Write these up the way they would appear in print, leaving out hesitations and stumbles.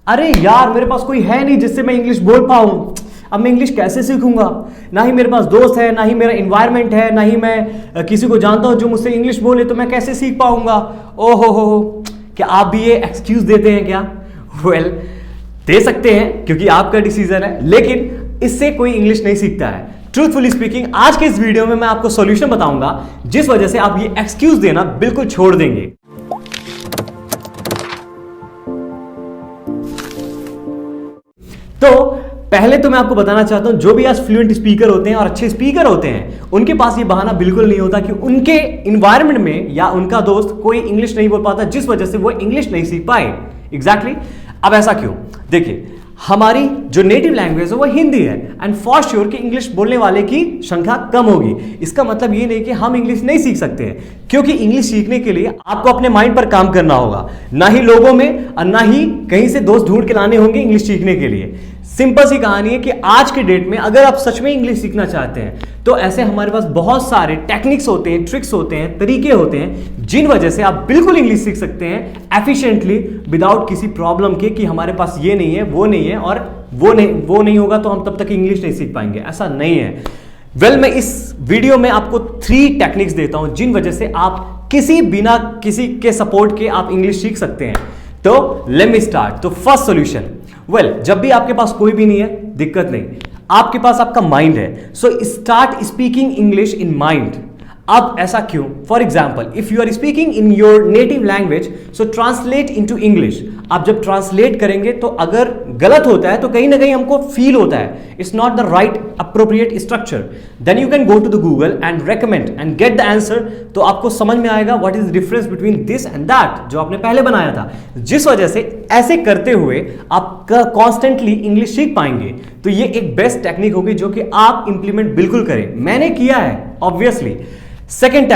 अरे यार, मेरे पास कोई है नहीं जिससे मैं इंग्लिश बोल पाऊं। अब मैं इंग्लिश कैसे सीखूंगा? ना ही मेरे पास दोस्त है, ना ही मेरा इन्वायरमेंट है, ना ही मैं किसी को जानता हूं जो मुझसे इंग्लिश बोले, तो मैं कैसे सीख पाऊंगा? ओहो हो, क्या आप भी ये एक्सक्यूज देते हैं क्या? वेल, दे सकते हैं क्योंकि आपका डिसीजन है, लेकिन इससे कोई इंग्लिश नहीं सीखता है। ट्रूथफुली स्पीकिंग, आज के इस वीडियो में मैं आपको सॉल्यूशन बताऊंगा जिस वजह से आप ये एक्सक्यूज देना बिल्कुल छोड़ देंगे। तो पहले तो मैं आपको बताना चाहता हूं, जो भी आज फ्लुएंट स्पीकर होते हैं और अच्छे स्पीकर होते हैं, उनके पास ये बहाना बिल्कुल नहीं होता कि उनके इन्वायरमेंट में या उनका दोस्त कोई इंग्लिश नहीं बोल पाता, जिस वजह से वो इंग्लिश नहीं सीख पाए। एग्जैक्टली। अब ऐसा क्यों? देखिए, हमारी जो नेटिव लैंग्वेज है वो हिंदी है, एंड फॉर श्योर कि इंग्लिश बोलने वाले की संख्या कम होगी। इसका मतलब ये नहीं कि हम इंग्लिश नहीं सीख सकते हैं, क्योंकि इंग्लिश सीखने के लिए आपको अपने माइंड पर काम करना होगा, ना ही लोगों में और ना ही कहीं से दोस्त ढूंढ के लाने होंगे इंग्लिश सीखने के लिए। सिंपल सी कहानी है कि आज के डेट में अगर आप सच में इंग्लिश सीखना चाहते हैं तो ऐसे हमारे पास बहुत सारे टेक्निक्स होते हैं, ट्रिक्स होते हैं, तरीके होते हैं, जिन वजह से आप बिल्कुल इंग्लिश सीख सकते हैं एफिशिएंटली, विदाउट किसी प्रॉब्लम के कि हमारे पास ये नहीं है, वो नहीं है, और वो नहीं होगा तो हम तब तक इंग्लिश नहीं सीख पाएंगे। ऐसा नहीं है। वेल, मैं इस वीडियो में आपको 3 टेक्निक्स देता हूं जिन वजह से आप बिना किसी के सपोर्ट के आप इंग्लिश सीख सकते हैं। तो लेट मी स्टार्ट। तो फर्स्ट सॉल्यूशन, वेल, जब भी आपके पास कोई भी नहीं है, दिक्कत नहीं, आपके पास आपका माइंड है, so start speaking English in mind. अब ऐसा क्यों? For example, if you are speaking in your native language, so translate into English. आप जब ट्रांसलेट करेंगे तो अगर गलत होता है तो कहीं ना कहीं हमको फील होता है it's not the right appropriate structure, then you can go to the Google and recommend and get the answer. तो आपको समझ में आएगा what is the difference between this and that, जो आपने पहले बनाया था, जिस वजह से ऐसे करते हुए आप कॉन्स्टेंटली इंग्लिश सीख पाएंगे। तो ये एक बेस्ट टेक्निक होगी जो कि आप इंप्लीमेंट बिल्कुल करें। मैंने किया है obviously. Second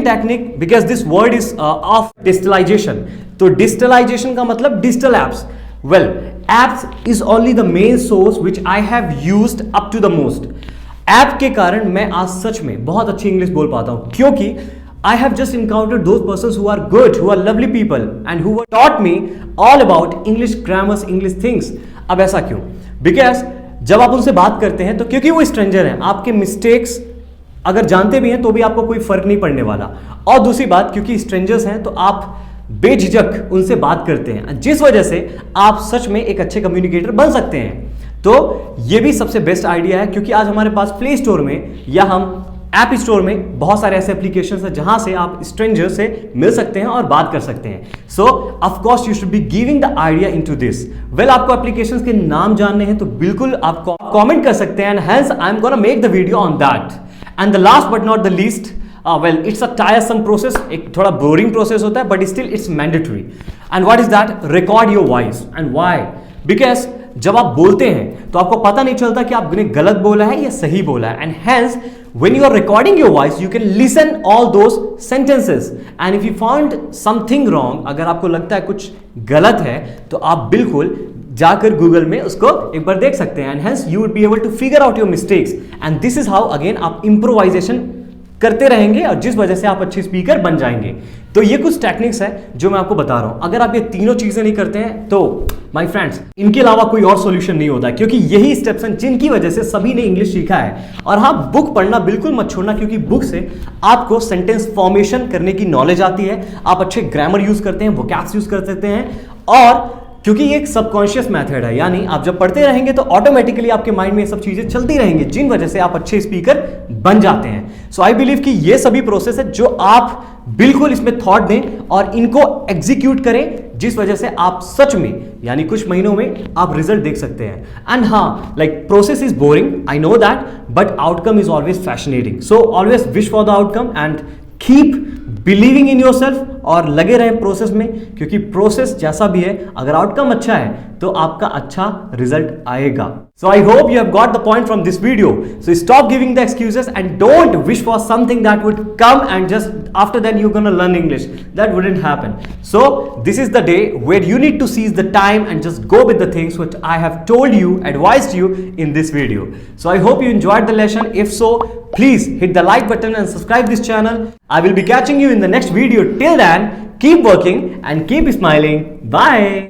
technique, because this word is of digitalization. तो डिजिटलाइजेशन का मतलब digital apps. Well, apps is only the main source which I have used up to the most. App के कारण मैं आज सच में बहुत अच्छी इंग्लिश बोल पाता हूं, क्योंकि I have just encountered those persons who are good, who are lovely people, and who have taught me all about English grammars, English things. अब ऐसा क्यों? Because जब आप उनसे बात करते हैं तो क्योंकि वो स्ट्रेंजर हैं, आपके मिस्टेक्स अगर जानते भी हैं तो भी आपको कोई फर्क नहीं पड़ने वाला। और दूसरी बात, क्योंकि स्ट्रेंजर्स हैं तो आप बेझिझक उनसे बात करते हैं, जिस वजह से आप सच में एक अच्छे कम्युनिकेटर बन सकते हैं। तो ये भी सबसे बेस्ट आइडिया है, क्योंकि आज हमारे पास प्ले स्टोर में या हम ऐप स्टोर में बहुत सारे ऐसे एप्लीकेशंस हैं जहां से आप स्ट्रेंजर से मिल सकते हैं और बात कर सकते हैं। सो of course you should be giving the idea into this. Well, आपको एप्लीकेशंस के नाम जानने हैं तो बिल्कुल आप कमेंट कर सकते हैं, and hence I am gonna make the video on that. And the last but not the least, well, it's a टायरसम process, एक थोड़ा बोरिंग प्रोसेस होता है, but still it's mandatory. And what is that? Record your voice. And why? Because जब आप बोलते हैं तो आपको पता नहीं चलता कि आपने गलत बोला है या सही बोला है, and hence when you are recording your voice you can listen all those sentences, and if you found something wrong, अगर आपको लगता है कुछ गलत है तो आप बिल्कुल जाकर गूगल में उसको एक बार देख सकते हैं, and hence you would be able to figure out your mistakes, and this is how again आप improvisation करते रहेंगे और जिस वजह से आप अच्छे स्पीकर बन जाएंगे। तो ये कुछ टेक्निक्स है जो मैं आपको बता रहा हूं। अगर आप ये तीनों चीजें नहीं करते हैं तो माय फ्रेंड्स, इनके अलावा कोई और सॉल्यूशन नहीं होता, क्योंकि यही स्टेप्स हैं जिनकी वजह से सभी ने इंग्लिश सीखा है। और हाँ, बुक पढ़ना बिल्कुल मत छोड़ना, क्योंकि बुक से आपको सेंटेंस फॉर्मेशन करने की नॉलेज आती है, आप अच्छे ग्रामर यूज करते हैं, वोकैब्स यूज कर सकते हैं, और क्योंकि ये एक सबकॉन्शियस मेथड है, यानी आप जब पढ़ते रहेंगे तो ऑटोमेटिकली आपके माइंड में ये सब चीजें चलती रहेंगी, जिन वजह से आप अच्छे स्पीकर बन जाते हैं। सो आई बिलीव कि ये सभी प्रोसेस है जो आप बिल्कुल इसमें थॉट दें और इनको एग्जीक्यूट करें, जिस वजह से आप सच में यानी कुछ महीनों में आप रिजल्ट देख सकते हैं। एंड हाँ, like process is boring, I know that, but outcome is always fascinating. So always wish for the outcome and keep believing in yourself, और लगे रहें प्रोसेस में, क्योंकि प्रोसेस जैसा भी है, अगर आउटकम अच्छा है तो आपका अच्छा रिजल्ट आएगा। So I hope you have got the point from this video. So stop giving the excuses and don't wish for something that would come and just after that you gonna learn English. That wouldn't happen. So this is the day where you need to seize the time and just go with the things which I have told you, advised you in this video. So I hope you enjoyed the lesson. If so, please hit the like button and subscribe this channel. I will be catching you in the next video. Till then, keep working and keep smiling. Bye.